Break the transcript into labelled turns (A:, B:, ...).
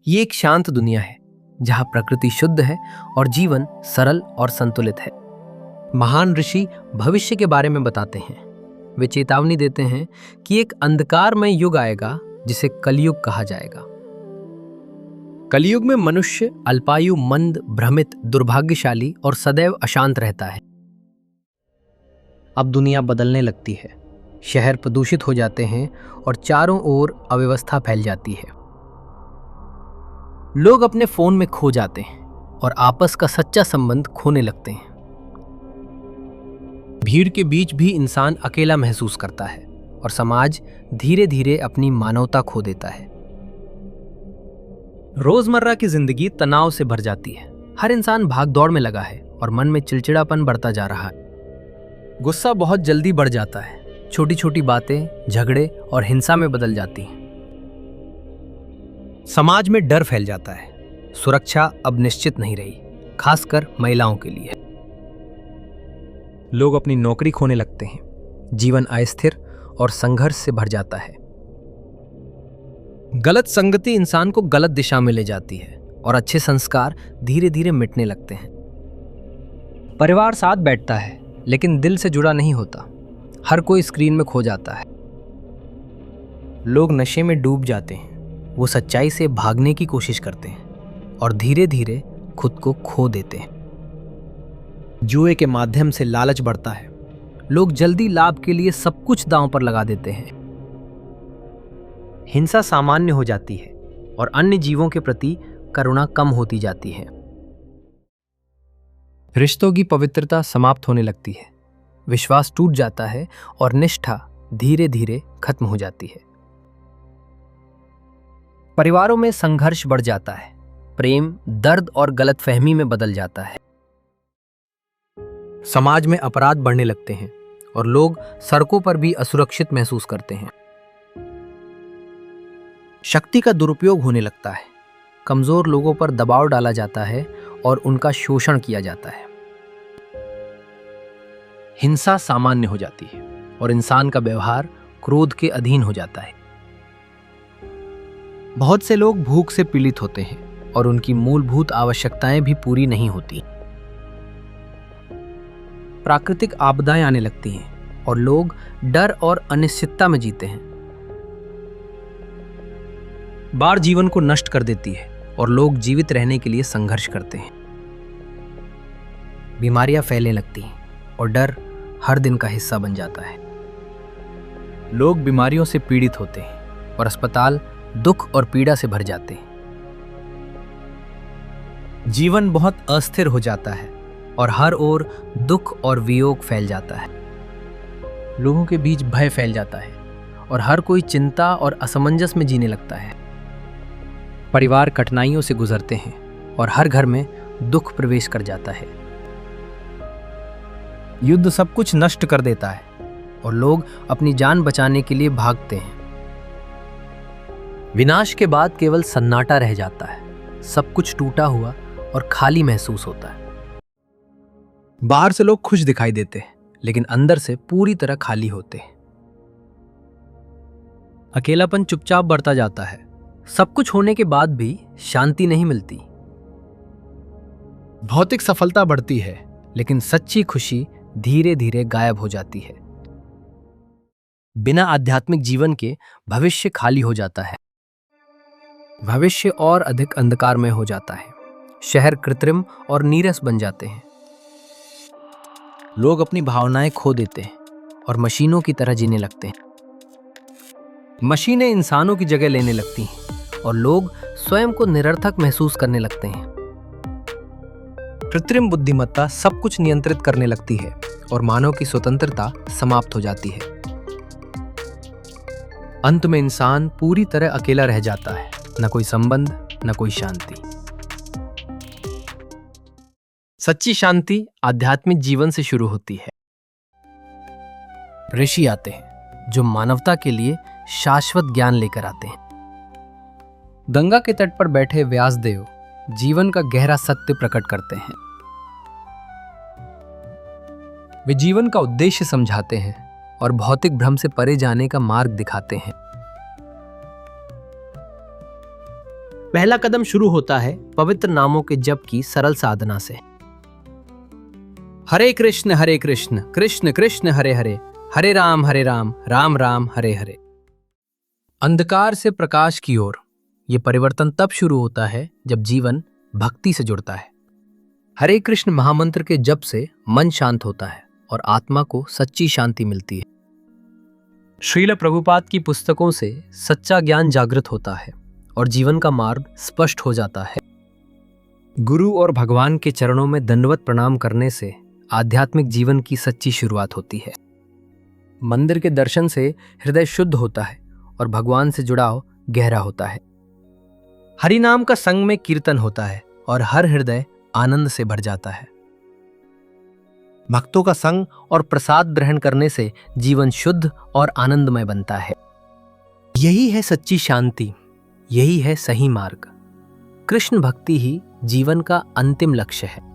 A: ये एक शांत दुनिया है जहाँ प्रकृति शुद्ध है और जीवन सरल और संतुलित है। महान ऋषि भविष्य के बारे में बताते हैं। वे चेतावनी देते हैं कि एक अंधकारमय युग आएगा जिसे कलयुग कहा जाएगा। कलयुग में मनुष्य अल्पायु, मंद, भ्रमित, दुर्भाग्यशाली और सदैव अशांत रहता है। अब दुनिया बदलने लगती है, शहर प्रदूषित हो जाते हैं और चारों ओर अव्यवस्था फैल जाती है। लोग अपने फोन में खो जाते हैं और आपस का सच्चा संबंध खोने लगते हैं। भीड़ के बीच भी इंसान अकेला महसूस करता है और समाज धीरे धीरे अपनी मानवता खो देता है। रोजमर्रा की जिंदगी तनाव से भर जाती है। हर इंसान भागदौड़ में लगा है और मन में चिड़चिड़ापन बढ़ता जा रहा है। गुस्सा बहुत जल्दी बढ़ जाता है। छोटी छोटी बातें झगड़े और हिंसा में बदल जाती हैं। समाज में डर फैल जाता है। सुरक्षा अब निश्चित नहीं रही, खासकर महिलाओं के लिए। लोग अपनी नौकरी खोने लगते हैं। जीवन अस्थिर और संघर्ष से भर जाता है। गलत संगति इंसान को गलत दिशा में ले जाती है और अच्छे संस्कार धीरे धीरे मिटने लगते हैं। परिवार साथ बैठता है लेकिन दिल से जुड़ा नहीं होता। हर कोई स्क्रीन में खो जाता है। लोग नशे में डूब जाते हैं। वो सच्चाई से भागने की कोशिश करते हैं और धीरे धीरे खुद को खो देते हैं। जुए के माध्यम से लालच बढ़ता है। लोग जल्दी लाभ के लिए सब कुछ दांव पर लगा देते हैं। हिंसा सामान्य हो जाती है और अन्य जीवों के प्रति करुणा कम होती जाती है। रिश्तों की पवित्रता समाप्त होने लगती है। विश्वास टूट जाता है और निष्ठा धीरे धीरे खत्म हो जाती है। परिवारों में संघर्ष बढ़ जाता है। प्रेम दर्द और गलतफहमी में बदल जाता है। समाज में अपराध बढ़ने लगते हैं और लोग सड़कों पर भी असुरक्षित महसूस करते हैं। शक्ति का दुरुपयोग होने लगता है। कमजोर लोगों पर दबाव डाला जाता है और उनका शोषण किया जाता है। हिंसा सामान्य हो जाती है और इंसान का व्यवहार क्रोध के अधीन हो जाता है। बहुत से लोग भूख से पीड़ित होते हैं और उनकी मूलभूत आवश्यकताएं भी पूरी नहीं होती। प्राकृतिक आपदाएं आने लगती हैं और लोग डर और अनिश्चितता में जीते हैं। बाढ़ जीवन को नष्ट कर देती है और लोग जीवित रहने के लिए संघर्ष करते हैं। बीमारियां फैलने लगती हैं और डर हर दिन का हिस्सा बन जाता है। लोग बीमारियों से पीड़ित होते हैं और अस्पताल दुख और पीड़ा से भर जाते हैं। जीवन बहुत अस्थिर हो जाता है और हर ओर दुख और वियोग फैल जाता है। लोगों के बीच भय फैल जाता है और हर कोई चिंता और असमंजस में जीने लगता है। परिवार कठिनाइयों से गुजरते हैं और हर घर में दुख प्रवेश कर जाता है। युद्ध सब कुछ नष्ट कर देता है और लोग अपनी जान बचाने के लिए भागते हैं। विनाश के बाद केवल सन्नाटा रह जाता है। सब कुछ टूटा हुआ और खाली महसूस होता है। बाहर से लोग खुश दिखाई देते हैं लेकिन अंदर से पूरी तरह खाली होते हैं। अकेलापन चुपचाप बढ़ता जाता है। सब कुछ होने के बाद भी शांति नहीं मिलती। भौतिक सफलता बढ़ती है लेकिन सच्ची खुशी धीरे धीरे गायब हो जाती है। बिना आध्यात्मिक जीवन के भविष्य खाली हो जाता है। भविष्य और अधिक अंधकारमय हो जाता है। शहर कृत्रिम और नीरस बन जाते हैं। लोग अपनी भावनाएं खो देते हैं और मशीनों की तरह जीने लगते हैं। मशीनें इंसानों की जगह लेने लगती हैं और लोग स्वयं को निरर्थक महसूस करने लगते हैं। कृत्रिम बुद्धिमत्ता सब कुछ नियंत्रित करने लगती है और मानव की स्वतंत्रता समाप्त हो जाती है। अंत में इंसान पूरी तरह अकेला रह जाता है। न कोई संबंध, न कोई शांति। सच्ची शांति आध्यात्मिक जीवन से शुरू होती है। ऋषि आते हैं जो मानवता के लिए शाश्वत ज्ञान लेकर आते हैं। गंगा के तट पर बैठे व्यासदेव जीवन का गहरा सत्य प्रकट करते हैं। वे जीवन का उद्देश्य समझाते हैं और भौतिक भ्रम से परे जाने का मार्ग दिखाते हैं। पहला कदम शुरू होता है पवित्र नामों के जप की सरल साधना से। हरे कृष्ण कृष्ण कृष्ण हरे हरे, हरे राम राम राम हरे हरे। अंधकार से प्रकाश की ओर ये परिवर्तन तब शुरू होता है जब जीवन भक्ति से जुड़ता है। हरे कृष्ण महामंत्र के जप से मन शांत होता है और आत्मा को सच्ची शांति मिलती है। श्रील प्रभुपाद की पुस्तकों से सच्चा ज्ञान जागृत होता है और जीवन का मार्ग स्पष्ट हो जाता है। गुरु और भगवान के चरणों में दंडवत प्रणाम करने से आध्यात्मिक जीवन की सच्ची शुरुआत होती है। मंदिर के दर्शन से हृदय शुद्ध होता है और भगवान से जुड़ाव गहरा होता है। हरि नाम का संग में कीर्तन होता है और हर हृदय आनंद से भर जाता है। भक्तों का संग और प्रसाद ग्रहण करने से जीवन शुद्ध और आनंदमय बनता है। यही है सच्ची शांति, यही है सही मार्ग। कृष्ण भक्ति ही जीवन का अंतिम लक्ष्य है।